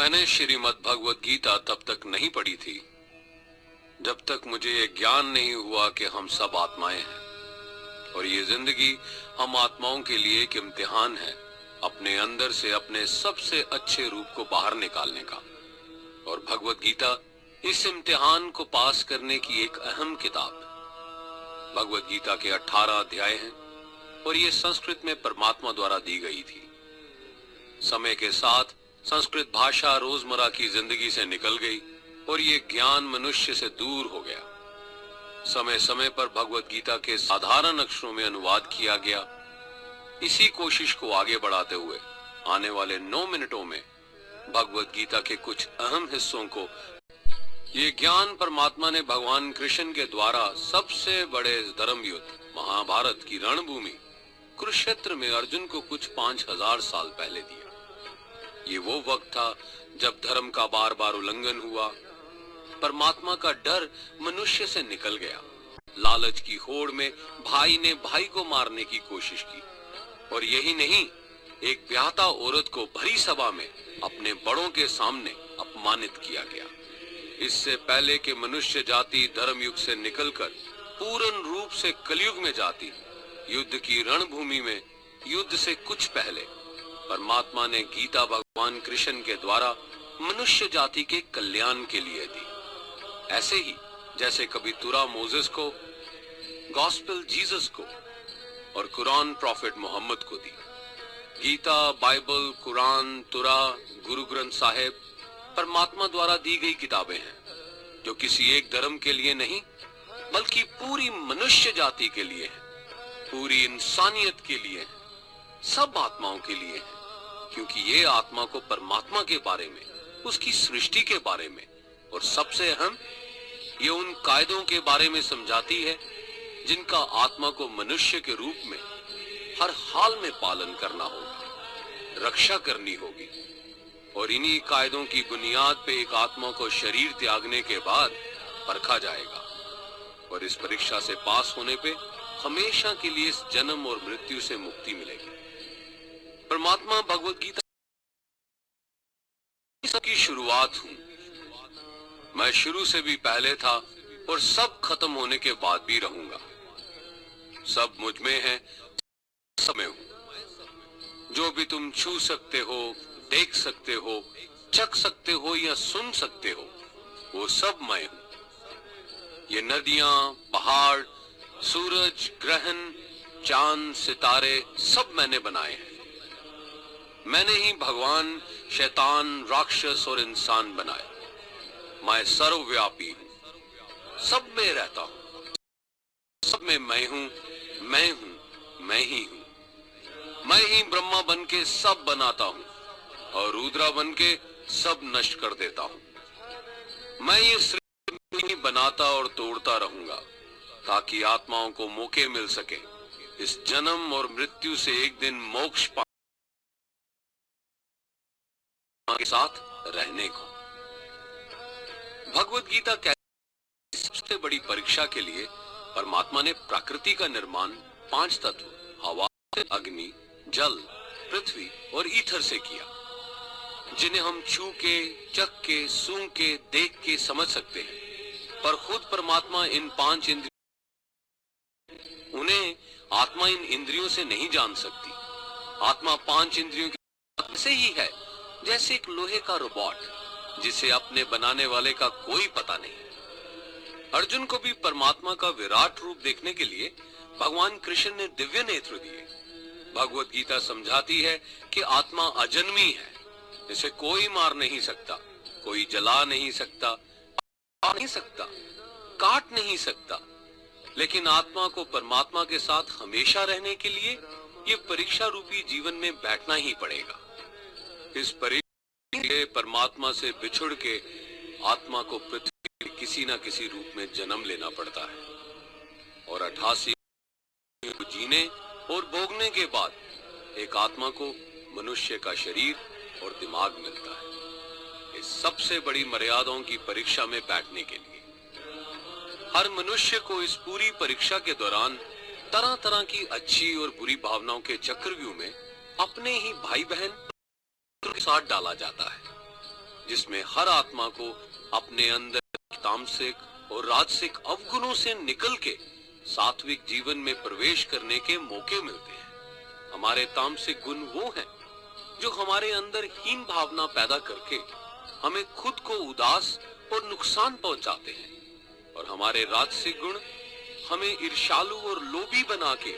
मैंने श्रीमद् भगवत गीता तब तक नहीं पढ़ी थी जब तक मुझे ये ज्ञान नहीं हुआ कि हम सब आत्माएं हैं और ये जिंदगी हम आत्माओं के लिए एक इम्तिहान है अपने अंदर से अपने सबसे अच्छे रूप को बाहर निकालने का। और भगवत गीता इस इम्तिहान को पास करने की एक अहम किताब। भगवत गीता के 18 अध्याय हैं और ये संस्कृत में परमात्मा द्वारा दी गई थी। समय के साथ संस्कृत भाषा रोजमर्रा की जिंदगी से निकल गई और ये ज्ञान मनुष्य से दूर हो गया। समय समय पर भगवत गीता के साधारण अक्षरों में अनुवाद किया गया। इसी कोशिश को आगे बढ़ाते हुए आने वाले 9 मिनटों में भगवत गीता के कुछ अहम हिस्सों को, ये ज्ञान परमात्मा ने भगवान कृष्ण के द्वारा सबसे बड़े धर्म युद्ध महाभारत की रणभूमि कुरुक्षेत्र में अर्जुन को कुछ 5000 साल पहले दिया। ये वो वक्त था जब धर्म का बार बार उल्लंघन हुआ, परमात्मा का डर मनुष्य से निकल गया। लालच की होड़ में भाई ने भाई को मारने की कोशिश की और यही नहीं, एक ब्याहता औरत को भरी सभा में अपने बड़ों के सामने अपमानित किया गया। इससे पहले कि मनुष्य जाति धर्म युग से निकलकर पूर्ण रूप से कलयुग में जाती, युद्ध की रणभूमि में युद्ध से कुछ पहले परमात्मा ने गीता भगवान कृष्ण के द्वारा मनुष्य जाति के कल्याण के लिए दी। ऐसे ही जैसे कभी तुरा मोसेस को, गॉस्पेल जीसस को और कुरान प्रॉफिट मोहम्मद को दी। गीता, बाइबल, कुरान, तुरा, गुरु ग्रंथ साहिब परमात्मा द्वारा दी गई किताबें हैं जो किसी एक धर्म के लिए नहीं बल्कि पूरी मनुष्य जाति के लिए है, पूरी इंसानियत के लिए है, सब आत्माओं के लिए है। क्योंकि ये आत्मा को परमात्मा के बारे में, उसकी सृष्टि के बारे में और सबसे अहम ये उन कायदों के बारे में समझाती है जिनका आत्मा को मनुष्य के रूप में हर हाल में पालन करना होगा, रक्षा करनी होगी। और इन्हीं कायदों की बुनियाद पे एक आत्मा को शरीर त्यागने के बाद परखा जाएगा और इस परीक्षा से पास होने पे हमेशा के लिए इस जन्म और मृत्यु से मुक्ति मिलेगी। परमात्मा भगवत गीता की शुरुआत हूं। मैं शुरू से भी पहले था और सब खत्म होने के बाद भी रहूंगा। सब मुझ में है, सब में हूं। जो भी तुम छू सकते हो, देख सकते हो, चख सकते हो या सुन सकते हो, वो सब मैं हूं। ये नदियां, पहाड़, सूरज, ग्रहण, चांद, सितारे सब मैंने बनाए हैं। मैंने ही भगवान, शैतान, राक्षस और इंसान बनाए। मैं सर्वव्यापी हूं, सब में रहता हूं, सब में मैं हूं, मैं ही हूं। मैं ही ब्रह्मा बन के सब बनाता हूं और रुद्रा बन के सब नष्ट कर देता हूं। मैं ये सृष्टि बनाता और तोड़ता रहूंगा ताकि आत्माओं को मौके मिल सके इस जन्म और मृत्यु से एक दिन मोक्ष के साथ रहने को। भगवत गीता कहती है सबसे बड़ी परीक्षा के लिए परमात्मा ने प्रकृति का निर्माण 5 तत्व हवा, अग्नि, जल, पृथ्वी और ईथर से किया, जिन्हें हम छू के, चख के, सूंघ के, देख के समझ सकते हैं। पर खुद परमात्मा इन 5 इंद्रियों, उन्हें आत्मा इन इंद्रियों से नहीं जान सकती। आत्मा 5 इंद्रियों के से ही है, जैसे एक लोहे का रोबोट जिसे अपने बनाने वाले का कोई पता नहीं। अर्जुन को भी परमात्मा का विराट रूप देखने के लिए भगवान कृष्ण ने दिव्य नेत्र दिए। भगवत गीता समझाती है कि आत्मा अजन्मी है, इसे कोई मार नहीं सकता, कोई जला नहीं सकता, नहीं सकता, काट नहीं सकता। लेकिन आत्मा को परमात्मा के साथ हमेशा रहने के लिए ये परीक्षा रूपी जीवन में बैठना ही पड़ेगा। इस परीक्षा से परमात्मा से बिछुड़ के आत्मा को पृथ्वी किसी न किसी रूप में जन्म लेना पड़ता है और 88 जीने और भोगने के बाद एक आत्मा को मनुष्य का शरीर और दिमाग मिलता है। इस सबसे बड़ी मर्यादाओं की परीक्षा में बैठने के लिए हर मनुष्य को इस पूरी परीक्षा के दौरान तरह तरह की अच्छी और बुरी भावनाओं के चक्रव्यूह में अपने ही भाई बहन के साथ डाला जाता है। जिसमें हर आत्मा को अपने अंदर तामसिक और राजसिक अवगुणों से निकल के सात्विक जीवन में प्रवेश करने के मौके मिलते हैं। हमारे तामसिक गुण वो हैं जो हमारे अंदर हीन भावना पैदा करके हमें खुद को उदास और नुकसान पहुंचाते हैं, और हमारे राजसिक गुण हमें ईर्ष्यालु और लोभी बना के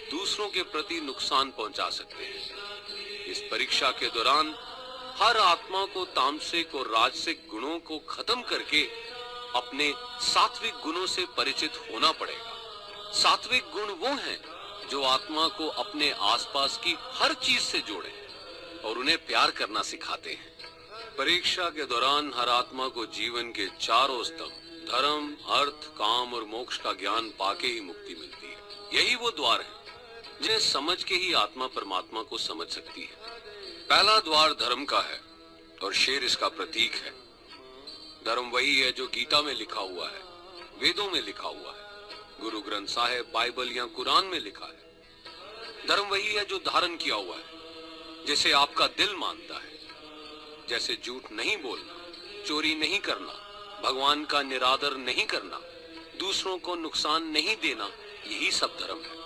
दूसरों के प्रति नुकसान पहुंचा सकते हैं। इस परीक्षा के दौरान हर आत्मा को तामसिक और राजसिक गुणों को खत्म करके अपने सात्विक गुणों से परिचित होना पड़ेगा। सात्विक गुण वो हैं जो आत्मा को अपने आसपास की हर चीज से जोड़े और उन्हें प्यार करना सिखाते हैं। परीक्षा के दौरान हर आत्मा को जीवन के चारों स्तंभ धर्म, अर्थ, काम और मोक्ष का ज्ञान पाके ही मुक्ति मिलती है। यही वो द्वार है जिन्हें समझ के ही आत्मा परमात्मा को समझ सकती है। पहला द्वार धर्म का है और शेर इसका प्रतीक है। धर्म वही है जो गीता में लिखा हुआ है, वेदों में लिखा हुआ है, गुरु ग्रंथ साहिब, बाइबल या कुरान में लिखा है। धर्म वही है जो धारण किया हुआ है, जिसे आपका दिल मानता है, जैसे झूठ नहीं बोलना, चोरी नहीं करना, भगवान का निरादर नहीं करना, दूसरों को नुकसान नहीं देना, यही सब धर्म है।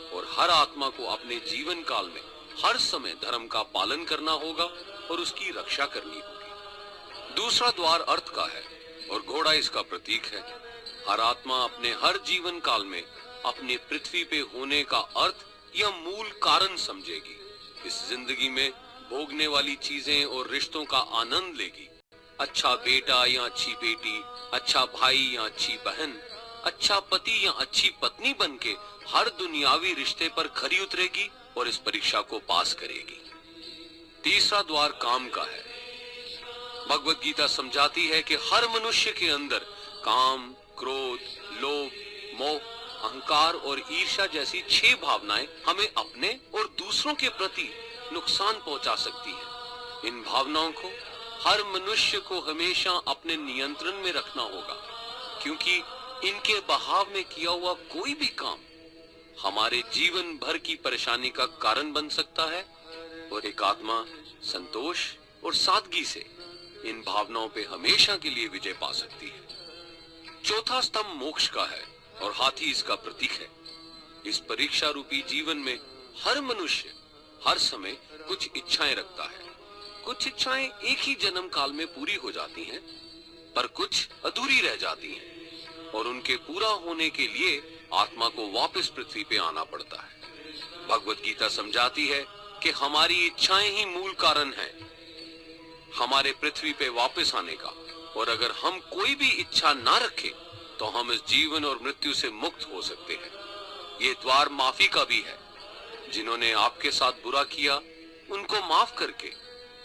और हर आत्मा को अपने जीवन काल में हर समय धर्म का पालन करना होगा और उसकी रक्षा करनी होगी। दूसरा द्वार अर्थ का है और घोड़ा इसका प्रतीक है। हर आत्मा अपने हर जीवन काल में अपने पृथ्वी पे होने का अर्थ या मूल कारण समझेगी। इस जिंदगी में भोगने वाली चीजें और रिश्तों का आनंद लेगी। अच्छा बेटा या अच्छी बेटी, अच्छा भाई या अच्छी बहन, अच्छा पति या अच्छी पत्नी बनके हर दुनियावी रिश्ते पर खरी उतरेगी और इस परीक्षा को पास करेगी। तीसरा द्वार काम का है। भगवत गीता समझाती है कि हर मनुष्य के अंदर काम, क्रोध, लोभ, मोह, अहंकार और ईर्ष्या जैसी 6 भावनाएं हमें अपने और दूसरों के प्रति नुकसान पहुंचा सकती हैं। इन भावनाओं को हर मनुष्य को हमेशा अपने नियंत्रण में रखना होगा, क्योंकि इनके बहाव में किया हुआ कोई भी काम हमारे जीवन भर की परेशानी का कारण बन सकता है। और एक आत्मा संतोष और सादगी से इन भावनाओं पे हमेशा के लिए विजय पा सकती है। चौथा स्तंभ मोक्ष का है और हाथी इसका प्रतीक है। इस परीक्षा रूपी जीवन में हर मनुष्य हर समय कुछ इच्छाएं रखता है। कुछ इच्छाएं एक ही जन्म काल में पूरी हो जाती हैं, पर कुछ अधूरी रह जाती हैं और उनके पूरा होने के लिए आत्मा को वापस पृथ्वी पे आना पड़ता है। भगवत गीता समझाती है कि हमारी इच्छाएं ही मूल कारण है हमारे पृथ्वी पे वापस आने का, और अगर हम कोई भी इच्छा ना रखें तो हम इस जीवन और मृत्यु से मुक्त हो सकते हैं। ये द्वार माफी का भी है। जिन्होंने आपके साथ बुरा किया उनको माफ करके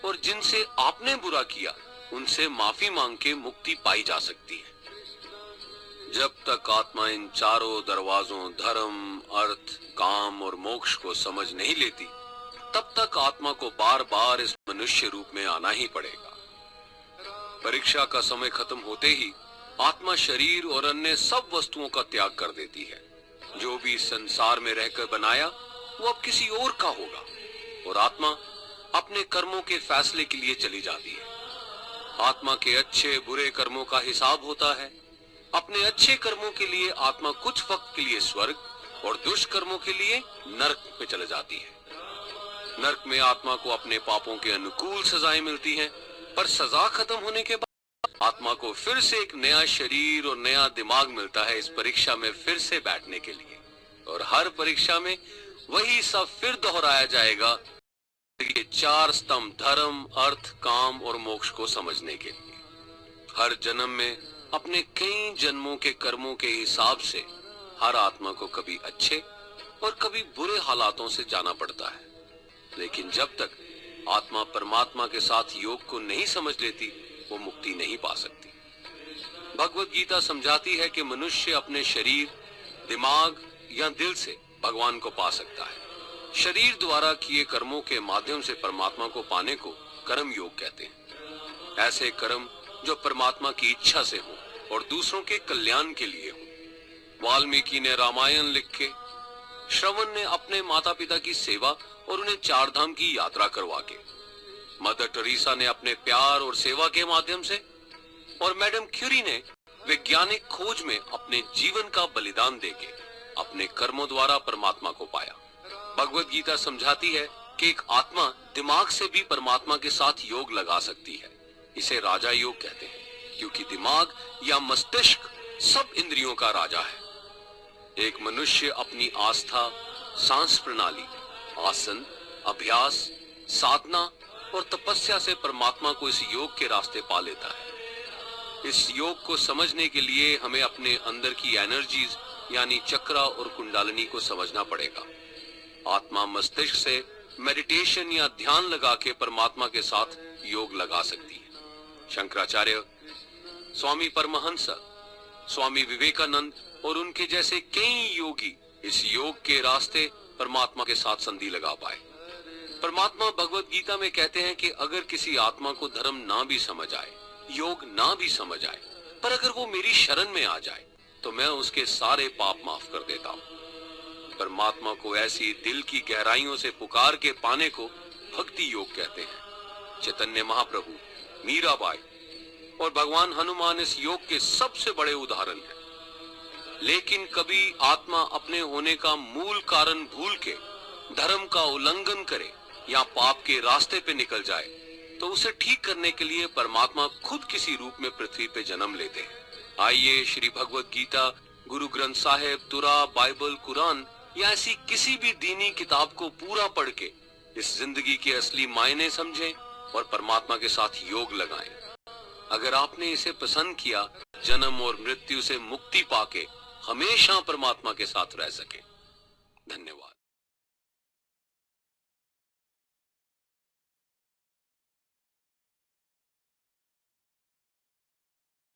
और जिनसे आपने बुरा किया उनसे माफी मांग के मुक्ति पाई जा सकती है। जब तक आत्मा इन चारों दरवाजों धर्म, अर्थ, काम और मोक्ष को समझ नहीं लेती, तब तक आत्मा को बार बार इस मनुष्य रूप में आना ही पड़ेगा। परीक्षा का समय खत्म होते ही आत्मा शरीर और अन्य सब वस्तुओं का त्याग कर देती है। जो भी संसार में रहकर बनाया वो अब किसी और का होगा, और आत्मा अपने कर्मों के फैसले के लिए चली जाती है। आत्मा के अच्छे बुरे कर्मों का हिसाब होता है। अपने अच्छे कर्मों के लिए आत्मा कुछ वक्त के लिए स्वर्ग और दुष्कर्मों के लिए नरक में चले जाती है। नरक में आत्मा को अपने पापों के अनुकूल सजाएं मिलती हैं, पर सजा खत्म होने के बाद आत्मा को फिर से एक नया शरीर और नया दिमाग मिलता है इस परीक्षा में फिर से बैठने के लिए। और हर परीक्षा में वही सब फिर दोहराया जाएगा, ये 4 स्तंभ धर्म, अर्थ, काम और मोक्ष को समझने के लिए। हर जन्म में अपने कई जन्मों के कर्मों के हिसाब से हर आत्मा को कभी अच्छे और कभी बुरे हालातों से जाना पड़ता है। लेकिन जब तक आत्मा परमात्मा के साथ योग को नहीं समझ लेती, वो मुक्ति नहीं पा सकती। भगवत गीता समझाती है कि मनुष्य अपने शरीर, दिमाग या दिल से भगवान को पा सकता है। शरीर द्वारा किए कर्मों के माध्यम से परमात्मा को पाने को कर्म योग कहते हैं। ऐसे कर्म जो परमात्मा की इच्छा से हो और दूसरों के कल्याण के लिए हो। वाल्मीकि ने रामायण लिख के, श्रवण ने अपने माता पिता की सेवा और उन्हें 4 धाम की यात्रा करवा के, मदर टेरेसा ने अपने प्यार और सेवा के माध्यम से, और मैडम क्यूरी ने वैज्ञानिक खोज में अपने जीवन का बलिदान देके अपने कर्मों द्वारा परमात्मा को पाया। भगवत गीता समझाती है कि एक आत्मा दिमाग से भी परमात्मा के साथ योग लगा सकती है। इसे राजा योग कहते हैं, क्योंकि दिमाग या मस्तिष्क सब इंद्रियों का राजा है। एक मनुष्य अपनी आस्था, सांस प्रणाली, आसन, अभ्यास, साधना और तपस्या से परमात्मा को इस योग के रास्ते पा लेता है। इस योग को समझने के लिए हमें अपने अंदर की एनर्जीज यानी चक्रा और कुंडलिनी को समझना पड़ेगा। आत्मा मस्तिष्क से मेडिटेशन या ध्यान लगा के परमात्मा के साथ योग लगा सकती है। शंकराचार्य, स्वामी परमहंस, स्वामी विवेकानंद और उनके जैसे कई योगी इस योग के रास्ते परमात्मा के साथ संधि लगा पाए। परमात्मा भगवत गीता में कहते हैं कि अगर किसी आत्मा को धर्म ना भी समझ आए, योग ना भी समझ आए, पर अगर वो मेरी शरण में आ जाए तो मैं उसके सारे पाप माफ कर देता हूँ। परमात्मा को ऐसी दिल की गहराइयों से पुकार के पाने को भक्ति योग कहते हैं। चैतन्य महाप्रभु, मीराबाई और भगवान हनुमान इस योग के सबसे बड़े उदाहरण हैं। लेकिन कभी आत्मा अपने होने का मूल कारण भूल के धर्म का उल्लंघन करे या पाप के रास्ते पे निकल जाए तो उसे ठीक करने के लिए परमात्मा खुद किसी रूप में पृथ्वी पे जन्म लेते हैं। आइए श्री भगवत गीता, गुरु ग्रंथ साहिब, तुरा, बाइबल, कुरान या ऐसी किसी भी दीनी किताब को पूरा पढ़ के इस जिंदगी के असली मायने समझें और परमात्मा के साथ योग लगाएं। अगर आपने इसे पसंद किया, जन्म और मृत्यु से मुक्ति पाके हमेशा परमात्मा के साथ रह सके। धन्यवाद।